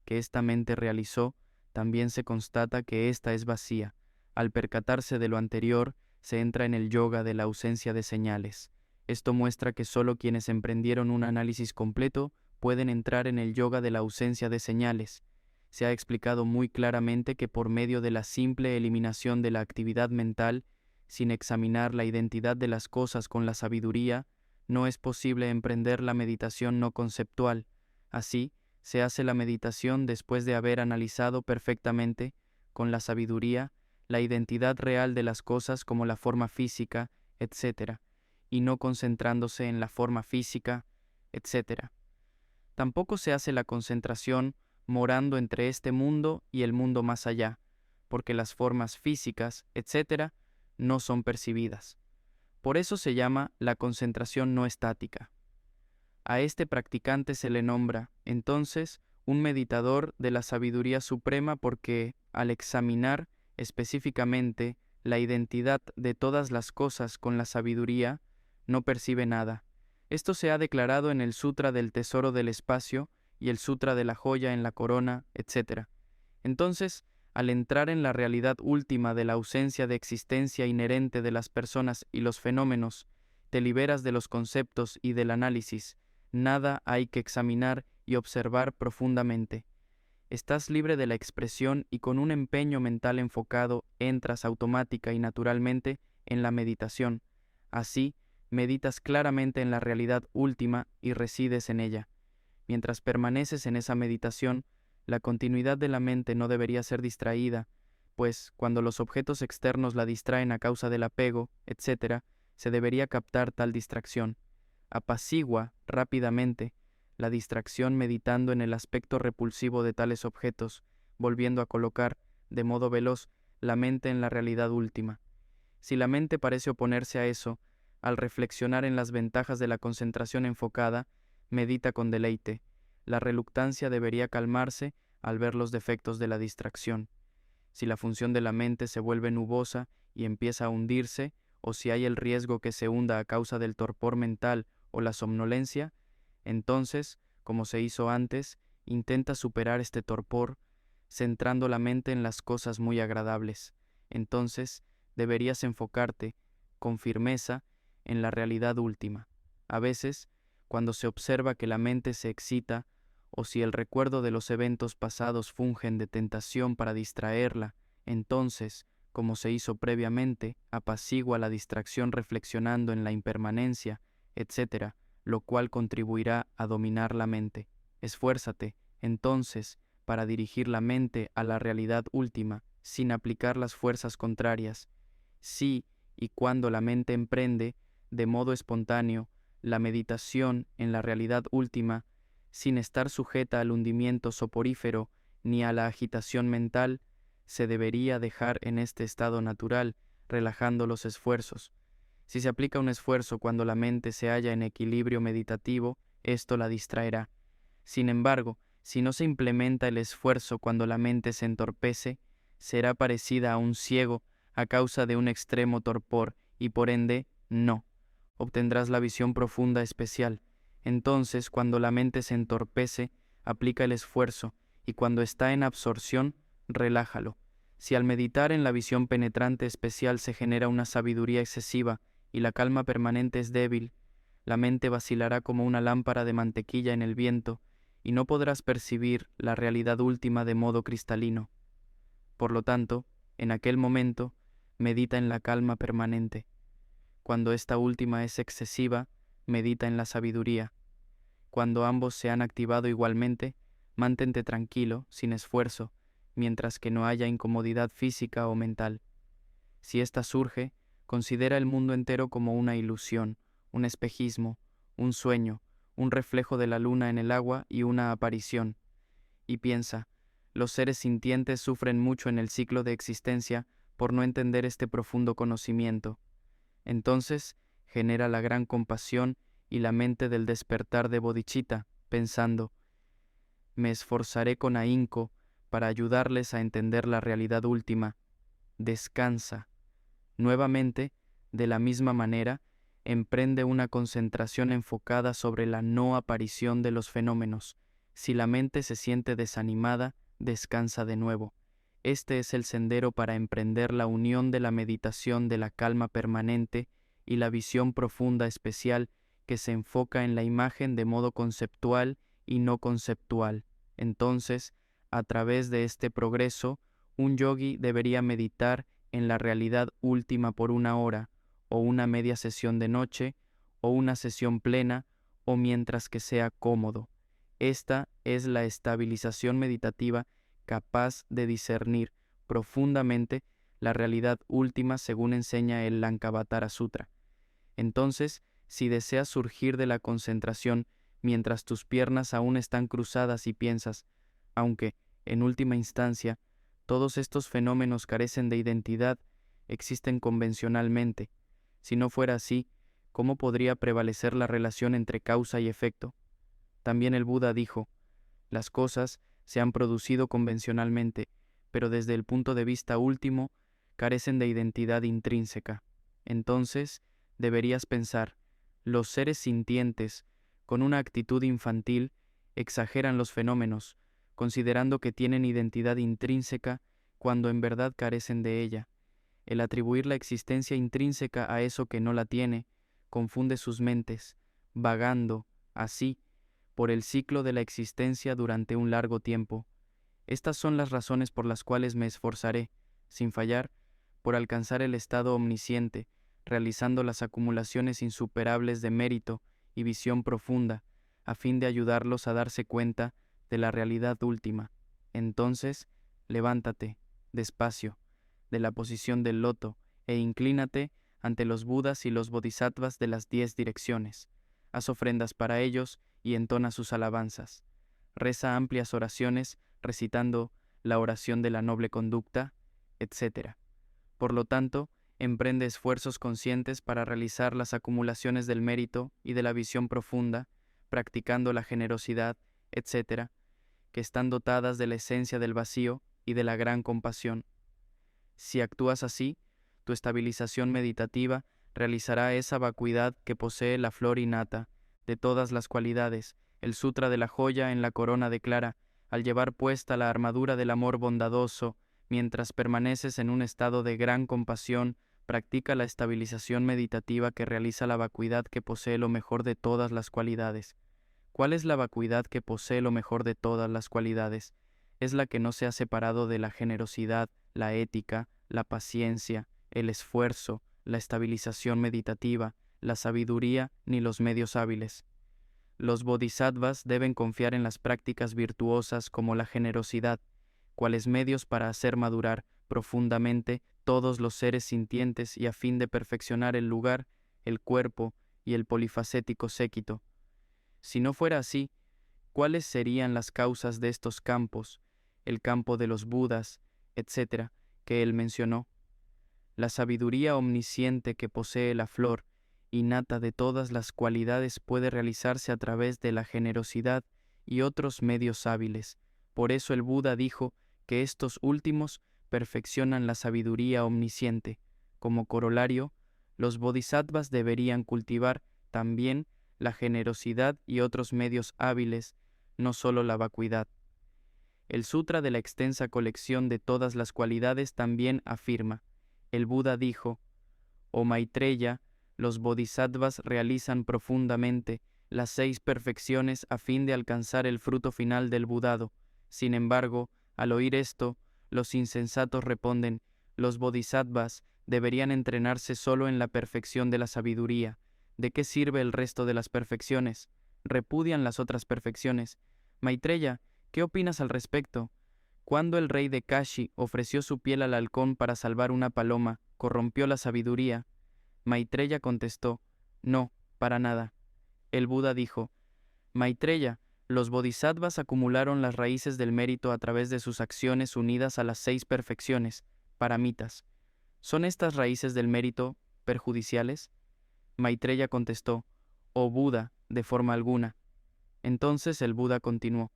que esta mente realizó, también se constata que ésta es vacía. Al percatarse de lo anterior, se entra en el yoga de la ausencia de señales. Esto muestra que sólo quienes emprendieron un análisis completo pueden entrar en el yoga de la ausencia de señales. Se ha explicado muy claramente que por medio de la simple eliminación de la actividad mental, sin examinar la identidad de las cosas con la sabiduría, no es posible emprender la meditación no conceptual. Así, se hace la meditación después de haber analizado perfectamente, con la sabiduría, la identidad real de las cosas como la forma física, etc., y no concentrándose en la forma física, etc. Tampoco se hace la concentración morando entre este mundo y el mundo más allá, porque las formas físicas, etc., no son percibidas. Por eso se llama la concentración no estática. A este practicante se le nombra, entonces, un meditador de la sabiduría suprema porque, al examinar específicamente la identidad de todas las cosas con la sabiduría, no percibe nada. Esto se ha declarado en el Sutra del Tesoro del Espacio y el Sutra de la Joya en la Corona, etc. Entonces, al entrar en la realidad última de la ausencia de existencia inherente de las personas y los fenómenos, te liberas de los conceptos y del análisis. Nada hay que examinar y observar profundamente. Estás libre de la expresión y con un empeño mental enfocado entras automática y naturalmente en la meditación. Así, meditas claramente en la realidad última y resides en ella. Mientras permaneces en esa meditación, la continuidad de la mente no debería ser distraída, pues cuando los objetos externos la distraen a causa del apego, etc., se debería captar tal distracción. Apacigua rápidamente la distracción meditando en el aspecto repulsivo de tales objetos, volviendo a colocar, de modo veloz, la mente en la realidad última. Si la mente parece oponerse a eso, al reflexionar en las ventajas de la concentración enfocada, medita con deleite. La reluctancia debería calmarse al ver los defectos de la distracción. Si la función de la mente se vuelve nubosa y empieza a hundirse, o si hay el riesgo que se hunda a causa del torpor mental o la somnolencia, entonces, como se hizo antes, intenta superar este torpor, centrando la mente en las cosas muy agradables. Entonces, deberías enfocarte, con firmeza, en la realidad última. A veces, cuando se observa que la mente se excita, o si el recuerdo de los eventos pasados fungen de tentación para distraerla, entonces, como se hizo previamente, apacigua la distracción reflexionando en la impermanencia, etc., lo cual contribuirá a dominar la mente. Esfuérzate, entonces, para dirigir la mente a la realidad última, sin aplicar las fuerzas contrarias. Si y cuando la mente emprende, de modo espontáneo, la meditación en la realidad última, sin estar sujeta al hundimiento soporífero ni a la agitación mental, se debería dejar en este estado natural, relajando los esfuerzos. Si se aplica un esfuerzo cuando la mente se halla en equilibrio meditativo, esto la distraerá. Sin embargo, si no se implementa el esfuerzo cuando la mente se entorpece, será parecida a un ciego a causa de un extremo torpor y por ende no obtendrás la visión profunda especial. Entonces, cuando la mente se entorpece, aplica el esfuerzo, y cuando está en absorción, relájalo. Si al meditar en la visión penetrante especial se genera una sabiduría excesiva y la calma permanente es débil, la mente vacilará como una lámpara de mantequilla en el viento, y no podrás percibir la realidad última de modo cristalino. Por lo tanto, en aquel momento, medita en la calma permanente. Cuando esta última es excesiva, medita en la sabiduría. Cuando ambos se han activado igualmente, mantente tranquilo, sin esfuerzo, mientras que no haya incomodidad física o mental. Si ésta surge, considera el mundo entero como una ilusión, un espejismo, un sueño, un reflejo de la luna en el agua y una aparición. Y piensa, los seres sintientes sufren mucho en el ciclo de existencia por no entender este profundo conocimiento. Entonces genera la gran compasión y la mente del despertar de Bodhicitta, pensando, me esforzaré con ahínco para ayudarles a entender la realidad última. Descansa. Nuevamente, de la misma manera, emprende una concentración enfocada sobre la no aparición de los fenómenos. Si la mente se siente desanimada, descansa de nuevo. Este es el sendero para emprender la unión de la meditación de la calma permanente y la visión profunda especial que se enfoca en la imagen de modo conceptual y no conceptual. Entonces, a través de este progreso, un yogi debería meditar en la realidad última por una hora, o una media sesión de noche, o una sesión plena, o mientras que sea cómodo. Esta es la estabilización meditativa capaz de discernir profundamente la realidad última según enseña el Lankavatara Sutra. Entonces, si deseas surgir de la concentración mientras tus piernas aún están cruzadas y piensas, aunque, en última instancia, todos estos fenómenos carecen de identidad, existen convencionalmente. Si no fuera así, ¿cómo podría prevalecer la relación entre causa y efecto? También el Buda dijo, las cosas se han producido convencionalmente, pero desde el punto de vista último, carecen de identidad intrínseca. Entonces, deberías pensar, los seres sintientes, con una actitud infantil, exageran los fenómenos, considerando que tienen identidad intrínseca cuando en verdad carecen de ella. El atribuir la existencia intrínseca a eso que no la tiene, confunde sus mentes, vagando, así, por el ciclo de la existencia durante un largo tiempo. Estas son las razones por las cuales me esforzaré, sin fallar, por alcanzar el estado omnisciente, realizando las acumulaciones insuperables de mérito y visión profunda, a fin de ayudarlos a darse cuenta de la realidad última. Entonces, levántate, despacio, de la posición del loto, e inclínate ante los Budas y los Bodhisattvas de las 10 direcciones. Haz ofrendas para ellos y entona sus alabanzas. Reza amplias oraciones, recitando la oración de la noble conducta, etc. Por lo tanto, emprende esfuerzos conscientes para realizar las acumulaciones del mérito y de la visión profunda, practicando la generosidad, etc., que están dotadas de la esencia del vacío y de la gran compasión. Si actúas así, tu estabilización meditativa realizará esa vacuidad que posee la flor innata, de todas las cualidades. El Sutra de la Joya en la corona declara, al llevar puesta la armadura del amor bondadoso, mientras permaneces en un estado de gran compasión, practica la estabilización meditativa que realiza la vacuidad que posee lo mejor de todas las cualidades. ¿Cuál es la vacuidad que posee lo mejor de todas las cualidades? Es la que no se ha separado de la generosidad, la ética, la paciencia, el esfuerzo, la estabilización meditativa, la sabiduría ni los medios hábiles. Los bodhisattvas deben confiar en las prácticas virtuosas como la generosidad, cuales medios para hacer madurar profundamente todos los seres sintientes y a fin de perfeccionar el lugar, el cuerpo y el polifacético séquito. Si no fuera así, ¿cuáles serían las causas de estos campos, el campo de los Budas, etcétera, que él mencionó? La sabiduría omnisciente que posee la flor, innata de todas las cualidades, puede realizarse a través de la generosidad y otros medios hábiles. Por eso el Buda dijo que estos últimos perfeccionan la sabiduría omnisciente. Como corolario, los bodhisattvas deberían cultivar también la generosidad y otros medios hábiles, no solo la vacuidad. El Sutra de la extensa colección de todas las cualidades también afirma: el Buda dijo: «Oh Maitreya, los bodhisattvas realizan profundamente las 6 perfecciones a fin de alcanzar el fruto final del Budado. Sin embargo, al oír esto, los insensatos responden: los bodhisattvas deberían entrenarse solo en la perfección de la sabiduría. ¿De qué sirve el resto de las perfecciones? Repudian las otras perfecciones. Maitreya, ¿qué opinas al respecto? Cuando el rey de Kashi ofreció su piel al halcón para salvar una paloma, ¿corrompió la sabiduría? Maitreya contestó: no, para nada. El Buda dijo: Maitreya, los bodhisattvas acumularon las raíces del mérito a través de sus acciones unidas a las 6 perfecciones, paramitas. ¿Son estas raíces del mérito perjudiciales? Maitreya contestó: oh Buda, de forma alguna. Entonces el Buda continuó: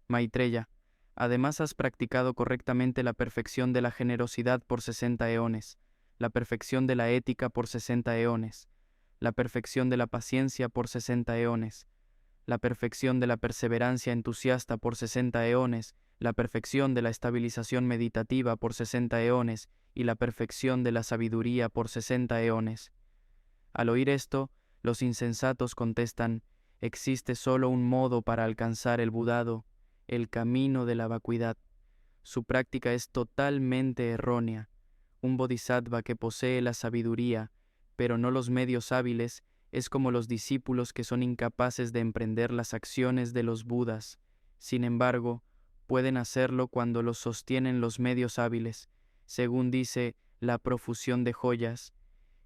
Maitreya, además has practicado correctamente la perfección de la generosidad por 60 eones, la perfección de la ética por 60 eones, la perfección de la paciencia por 60 eones, la perfección de la perseverancia entusiasta por 60 eones, la perfección de la estabilización meditativa por 60 eones y la perfección de la sabiduría por 60 eones. Al oír esto, los insensatos contestan: existe solo un modo para alcanzar el Budado, el camino de la vacuidad. Su práctica es totalmente errónea. Un bodhisattva que posee la sabiduría, pero no los medios hábiles, es como los discípulos que son incapaces de emprender las acciones de los Budas. Sin embargo, pueden hacerlo cuando los sostienen los medios hábiles. Según dice la profusión de joyas,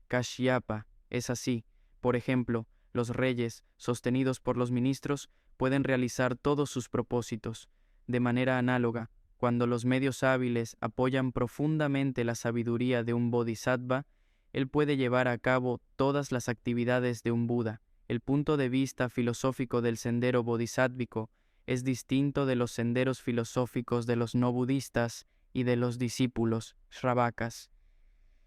Kashyapa es así. Por ejemplo, los reyes, sostenidos por los ministros, pueden realizar todos sus propósitos. De manera análoga, cuando los medios hábiles apoyan profundamente la sabiduría de un bodhisattva, él puede llevar a cabo todas las actividades de un Buda. El punto de vista filosófico del sendero bodhisátvico es distinto de los senderos filosóficos de los no budistas y de los discípulos Shravakas.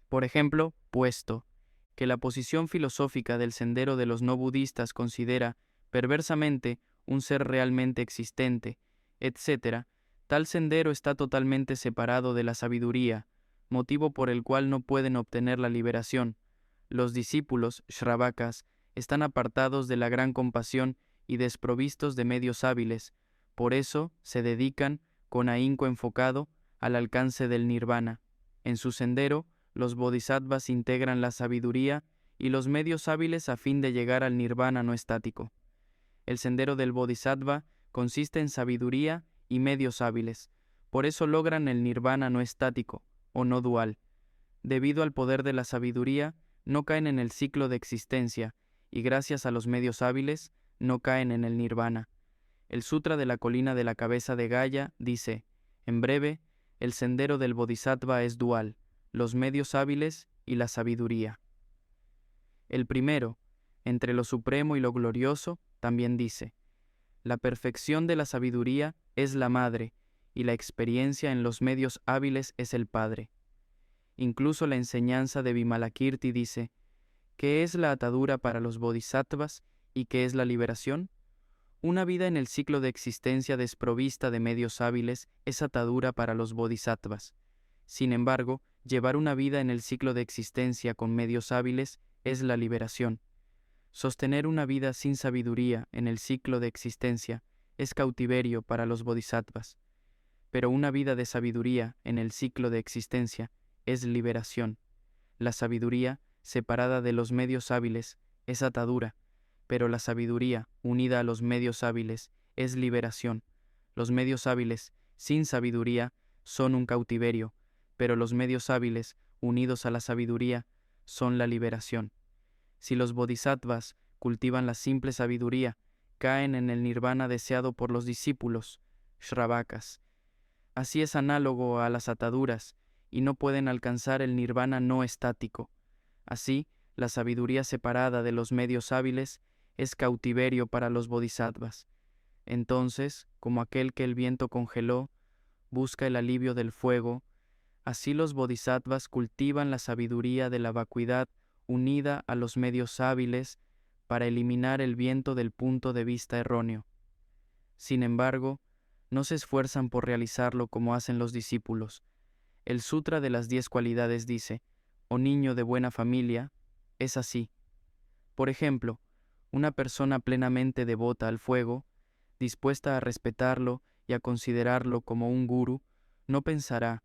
Por ejemplo, puesto que la posición filosófica del sendero de los no budistas considera perversamente un ser realmente existente, etc., tal sendero está totalmente separado de la sabiduría, motivo por el cual no pueden obtener la liberación. Los discípulos Shravakas están apartados de la gran compasión y desprovistos de medios hábiles, por eso se dedican, con ahínco enfocado, al alcance del nirvana. En su sendero, los bodhisattvas integran la sabiduría y los medios hábiles a fin de llegar al nirvana no estático. El sendero del bodhisattva consiste en sabiduría y medios hábiles, por eso logran el nirvana no estático, o no dual. Debido al poder de la sabiduría, no caen en el ciclo de existencia, y gracias a los medios hábiles, no caen en el nirvana. El Sutra de la colina de la cabeza de Gaya dice: en breve, el sendero del bodhisattva es dual, los medios hábiles y la sabiduría. El primero, entre lo supremo y lo glorioso, también dice: la perfección de la sabiduría es la madre, y la experiencia en los medios hábiles es el padre. Incluso la enseñanza de Vimalakirti dice: ¿qué es la atadura para los bodhisattvas y qué es la liberación? Una vida en el ciclo de existencia desprovista de medios hábiles es atadura para los bodhisattvas. Sin embargo, Llevar una vida en el ciclo de existencia con medios hábiles es la liberación. Sostener una vida sin sabiduría en el ciclo de existencia es cautiverio para los bodhisattvas, pero una vida de sabiduría en el ciclo de existencia es liberación. La sabiduría, separada de los medios hábiles, es atadura, pero la sabiduría, unida a los medios hábiles, es liberación. Los medios hábiles, sin sabiduría, son un cautiverio, pero los medios hábiles, unidos a la sabiduría, son la liberación. Si los bodhisattvas cultivan la simple sabiduría, caen en el nirvana deseado por los discípulos, shravakas. Así es análogo a las ataduras, y no pueden alcanzar el nirvana no estático. Así, la sabiduría separada de los medios hábiles es cautiverio para los bodhisattvas. Entonces, como aquel que el viento congeló, busca el alivio del fuego, así los bodhisattvas cultivan la sabiduría de la vacuidad unida a los medios hábiles para eliminar el viento del punto de vista erróneo. Sin embargo, no se esfuerzan por realizarlo como hacen los discípulos. El Sutra de las 10 cualidades dice: «Oh niño de buena familia, es así». Por ejemplo, una persona plenamente devota al fuego, dispuesta a respetarlo y a considerarlo como un gurú, no pensará,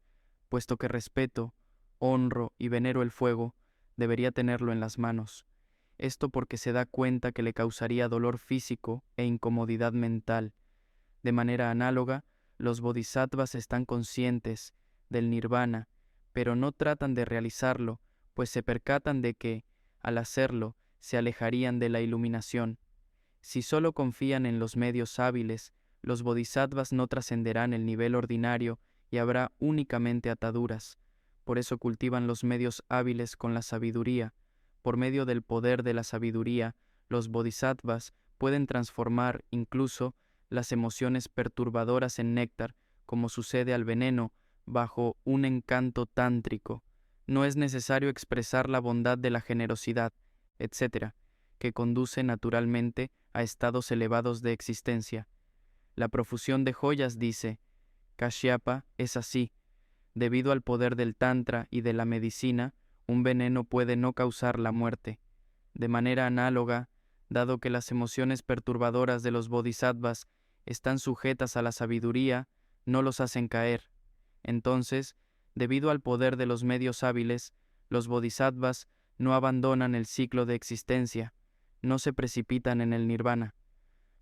puesto que respeto, honro y venero el fuego, debería tenerlo en las manos. Esto porque se da cuenta que le causaría dolor físico e incomodidad mental. De manera análoga, los bodhisattvas están conscientes del nirvana, pero no tratan de realizarlo, pues se percatan de que, al hacerlo, se alejarían de la iluminación. Si solo confían en los medios hábiles, los bodhisattvas no trascenderán el nivel ordinario y habrá únicamente ataduras. Por eso cultivan los medios hábiles con la sabiduría. Por medio del poder de la sabiduría, los bodhisattvas pueden transformar incluso las emociones perturbadoras en néctar, como sucede al veneno, bajo un encanto tántrico. No es necesario expresar la bondad de la generosidad, etc., que conduce naturalmente a estados elevados de existencia. La profusión de joyas dice: Kashyapa es así. Debido al poder del Tantra y de la medicina, un veneno puede no causar la muerte. De manera análoga, dado que las emociones perturbadoras de los bodhisattvas están sujetas a la sabiduría, no los hacen caer. Entonces, debido al poder de los medios hábiles, los bodhisattvas no abandonan el ciclo de existencia, no se precipitan en el nirvana.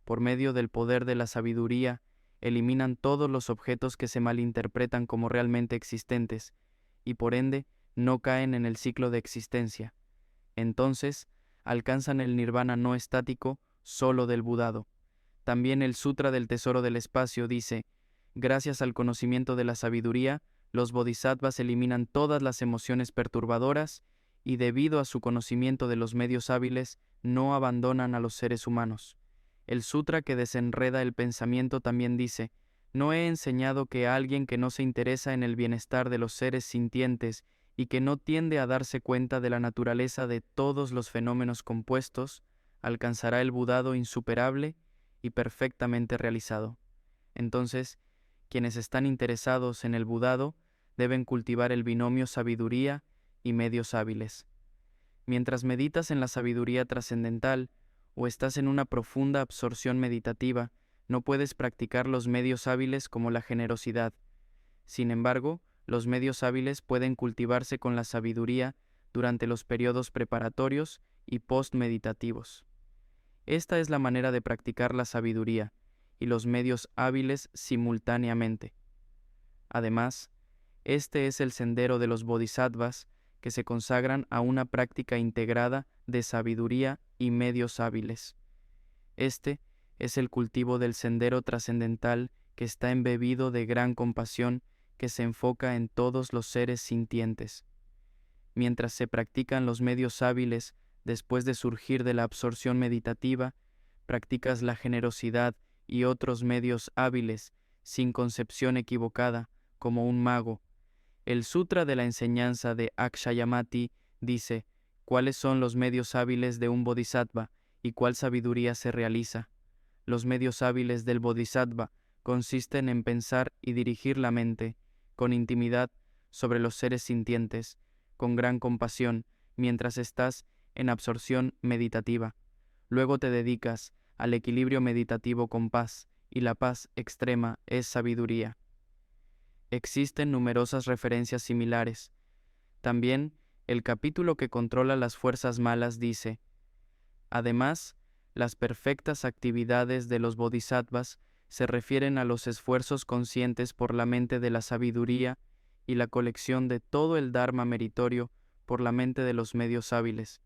Por medio del poder de la sabiduría, eliminan todos los objetos que se malinterpretan como realmente existentes, y por ende no caen en el ciclo de existencia. Entonces, alcanzan el nirvana no estático solo del Budado. También el Sutra del Tesoro del Espacio dice: gracias al conocimiento de la sabiduría, los bodhisattvas eliminan todas las emociones perturbadoras y debido a su conocimiento de los medios hábiles, no abandonan a los seres humanos. El sutra que desenreda el pensamiento también dice: no he enseñado que alguien que no se interesa en el bienestar de los seres sintientes y que no tiende a darse cuenta de la naturaleza de todos los fenómenos compuestos, alcanzará el Budado insuperable y perfectamente realizado. Entonces, quienes están interesados en el Budado deben cultivar el binomio sabiduría y medios hábiles. Mientras meditas en la sabiduría trascendental o estás en una profunda absorción meditativa, no puedes practicar los medios hábiles como la generosidad. Sin embargo, los medios hábiles pueden cultivarse con la sabiduría durante los periodos preparatorios y post-meditativos. Esta es la manera de practicar la sabiduría y los medios hábiles simultáneamente. Además, este es el sendero de los bodhisattvas que se consagran a una práctica integrada de sabiduría y medios hábiles. Este es el cultivo del sendero trascendental que está embebido de gran compasión que se enfoca en todos los seres sintientes. Mientras se practican los medios hábiles después de surgir de la absorción meditativa, practicas la generosidad y otros medios hábiles sin concepción equivocada, como un mago. El Sutra de la enseñanza de Akshayamati dice: ¿cuáles son los medios hábiles de un bodhisattva y cuál sabiduría se realiza? Los medios hábiles del bodhisattva consisten en pensar y dirigir la mente, con intimidad, sobre los seres sintientes, con gran compasión, mientras estás en absorción meditativa. Luego te dedicas al equilibrio meditativo con paz, y la paz extrema es sabiduría. Existen numerosas referencias similares. También, el capítulo que controla las fuerzas malas dice: además, las perfectas actividades de los bodhisattvas se refieren a los esfuerzos conscientes por la mente de la sabiduría y la colección de todo el dharma meritorio por la mente de los medios hábiles.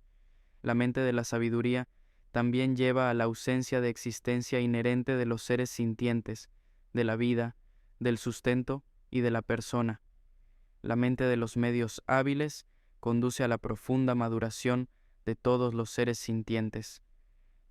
La mente de la sabiduría también lleva a la ausencia de existencia inherente de los seres sintientes, de la vida, del sustento y de la persona. La mente de los medios hábiles conduce a la profunda maduración de todos los seres sintientes.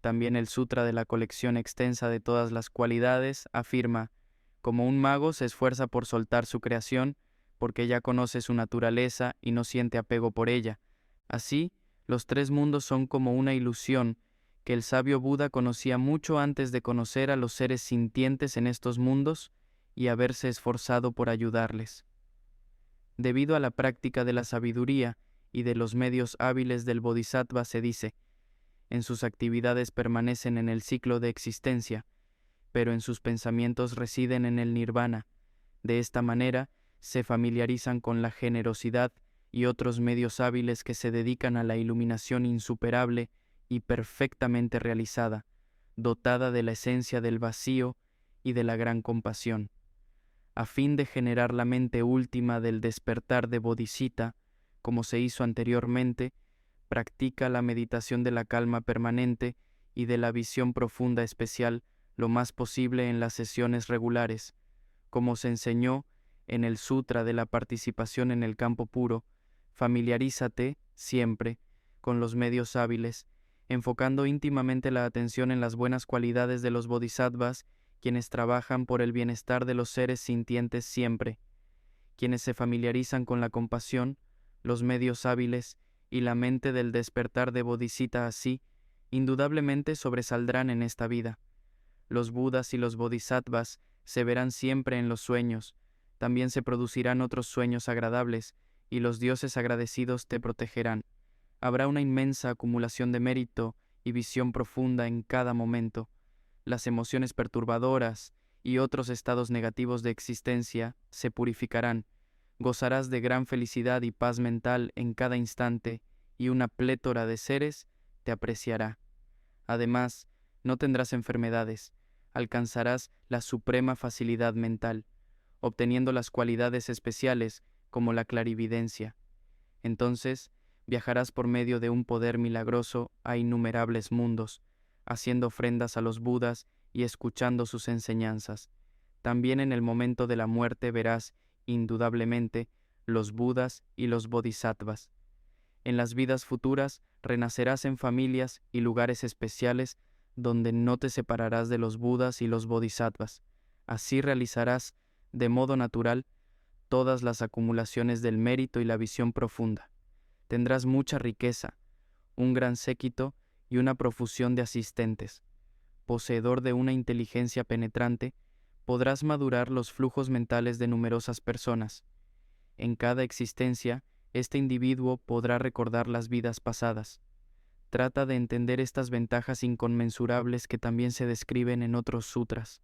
También el Sutra de la colección extensa de todas las cualidades afirma: como un mago se esfuerza por soltar su creación, porque ya conoce su naturaleza y no siente apego por ella. Así, los tres mundos son como una ilusión que el sabio Buda conocía mucho antes de conocer a los seres sintientes en estos mundos y haberse esforzado por ayudarles. Debido a la práctica de la sabiduría y de los medios hábiles del Bodhisattva se dice: en sus actividades permanecen en el ciclo de existencia, pero en sus pensamientos residen en el nirvana. De esta manera, se familiarizan con la generosidad y otros medios hábiles que se dedican a la iluminación insuperable y perfectamente realizada, dotada de la esencia del vacío y de la gran compasión. A fin de generar la mente última del despertar de Bodhisattva, como se hizo anteriormente, practica la meditación de la calma permanente y de la visión profunda especial lo más posible en las sesiones regulares, como se enseñó en el Sutra de la participación en el campo puro. Familiarízate siempre con los medios hábiles, enfocando íntimamente la atención en las buenas cualidades de los bodhisattvas, quienes trabajan por el bienestar de los seres sintientes siempre. Quienes se familiarizan con la compasión, los medios hábiles y la mente del despertar de Bodhisattva así, indudablemente sobresaldrán en esta vida. Los Budas y los Bodhisattvas se verán siempre en los sueños, también se producirán otros sueños agradables, y los dioses agradecidos te protegerán. Habrá una inmensa acumulación de mérito y visión profunda en cada momento. Las emociones perturbadoras y otros estados negativos de existencia se purificarán. Gozarás de gran felicidad y paz mental en cada instante, y una plétora de seres te apreciará. Además, no tendrás enfermedades, alcanzarás la suprema facilidad mental, obteniendo las cualidades especiales como la clarividencia. Entonces, viajarás por medio de un poder milagroso a innumerables mundos, haciendo ofrendas a los Budas y escuchando sus enseñanzas. También en el momento de la muerte verás, indudablemente, los Budas y los Bodhisattvas. En las vidas futuras renacerás en familias y lugares especiales donde no te separarás de los Budas y los Bodhisattvas. Así realizarás, de modo natural, todas las acumulaciones del mérito y la visión profunda. Tendrás mucha riqueza, un gran séquito y una profusión de asistentes. Poseedor de una inteligencia penetrante, podrás madurar los flujos mentales de numerosas personas. En cada existencia, este individuo podrá recordar las vidas pasadas. Trata de entender estas ventajas inconmensurables que también se describen en otros sutras.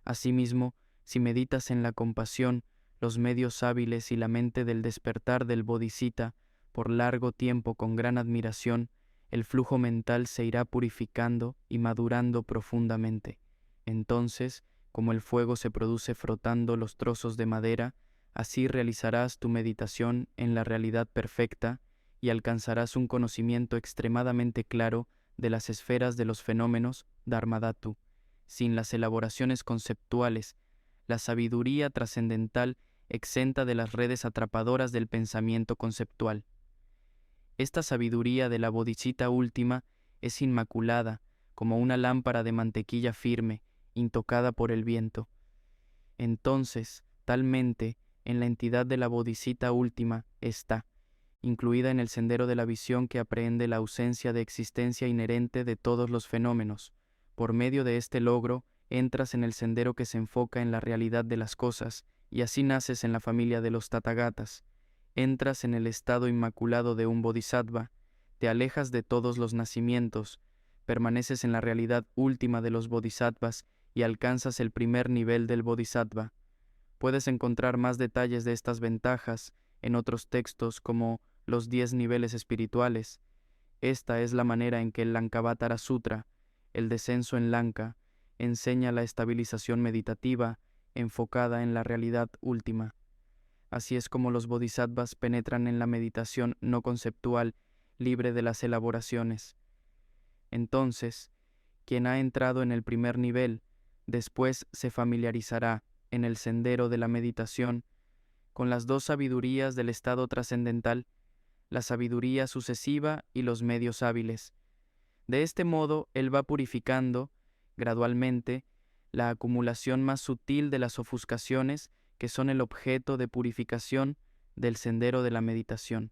Asimismo, si meditas en la compasión, los medios hábiles y la mente del despertar del Bodhisattva por largo tiempo con gran admiración, el flujo mental se irá purificando y madurando profundamente. Entonces, como el fuego se produce frotando los trozos de madera, así realizarás tu meditación en la realidad perfecta y alcanzarás un conocimiento extremadamente claro de las esferas de los fenómenos Dharmadhatu, sin las elaboraciones conceptuales, la sabiduría trascendental exenta de las redes atrapadoras del pensamiento conceptual. Esta sabiduría de la bodhisattva última es inmaculada, como una lámpara de mantequilla firme, intocada por el viento. Entonces, talmente, en la entidad de la bodhisattva última está, incluida en el sendero de la visión que aprehende la ausencia de existencia inherente de todos los fenómenos. Por medio de este logro, entras en el sendero que se enfoca en la realidad de las cosas, y así naces en la familia de los Tathagatas. entras en el estado inmaculado de un bodhisattva, te alejas de todos los nacimientos, permaneces en la realidad última de los bodhisattvas y alcanzas el primer nivel del bodhisattva. Puedes encontrar más detalles de estas ventajas en otros textos como los 10 niveles espirituales. Esta es la manera en que el Lankavatara Sutra, el descenso en Lanka, enseña la estabilización meditativa enfocada en la realidad última. Así es como los bodhisattvas penetran en la meditación no conceptual, libre de las elaboraciones. Entonces, quien ha entrado en el primer nivel, después se familiarizará en el sendero de la meditación con las dos sabidurías del estado trascendental, la sabiduría sucesiva y los medios hábiles. De este modo, él va purificando, gradualmente, la acumulación más sutil de las ofuscaciones que son el objeto de purificación del sendero de la meditación.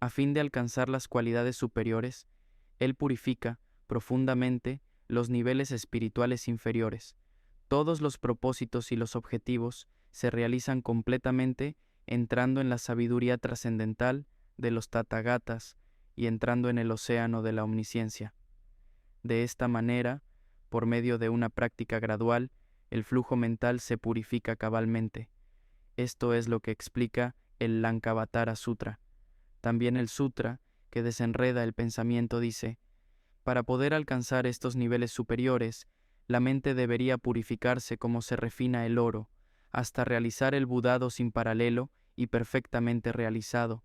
A fin de alcanzar las cualidades superiores, él purifica profundamente los niveles espirituales inferiores. Todos los propósitos y los objetivos se realizan completamente entrando en la sabiduría trascendental de los Tathagatas y entrando en el océano de la omnisciencia. De esta manera, por medio de una práctica gradual, el flujo mental se purifica cabalmente. Esto es lo que explica el Lankavatara Sutra. También el sutra, que desenreda el pensamiento, dice: para poder alcanzar estos niveles superiores, la mente debería purificarse como se refina el oro, hasta realizar el budado sin paralelo y perfectamente realizado.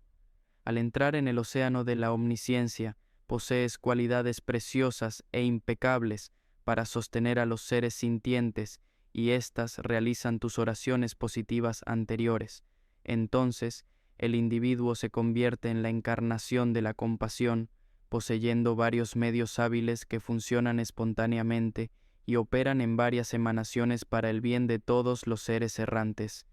Al entrar en el océano de la omnisciencia, posees cualidades preciosas e impecables para sostener a los seres sintientes, y éstas realizan tus oraciones positivas anteriores. Entonces, el individuo se convierte en la encarnación de la compasión, poseyendo varios medios hábiles que funcionan espontáneamente y operan en varias emanaciones para el bien de todos los seres errantes.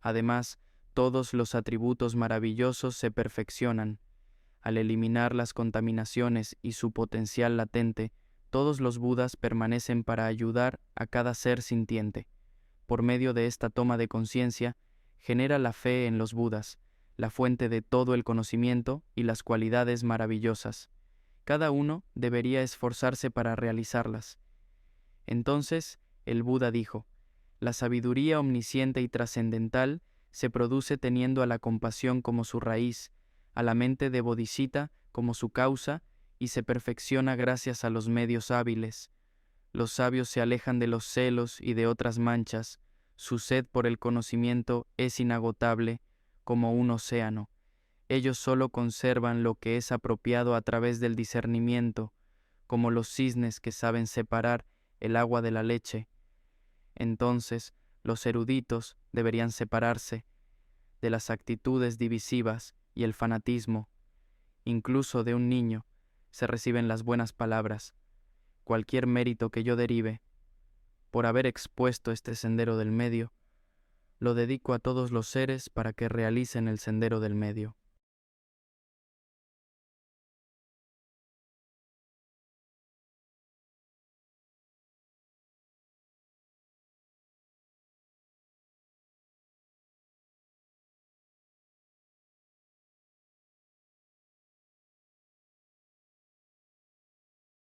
Además, todos los atributos maravillosos se perfeccionan. Al eliminar las contaminaciones y su potencial latente, todos los Budas permanecen para ayudar a cada ser sintiente. Por medio de esta toma de conciencia, genera la fe en los Budas, la fuente de todo el conocimiento y las cualidades maravillosas. Cada uno debería esforzarse para realizarlas. Entonces, el Buda dijo: la sabiduría omnisciente y trascendental se produce teniendo a la compasión como su raíz, a la mente de Bodhisattva como su causa, y se perfecciona gracias a los medios hábiles. Los sabios se alejan de los celos y de otras manchas. Su sed por el conocimiento es inagotable como un océano. Ellos solo conservan lo que es apropiado a través del discernimiento, como los cisnes que saben separar el agua de la leche. Entonces, los eruditos deberían separarse de las actitudes divisivas y el fanatismo. Incluso de un niño se reciben las buenas palabras. Cualquier mérito que yo derive por haber expuesto este sendero del medio, lo dedico a todos los seres para que realicen el sendero del medio.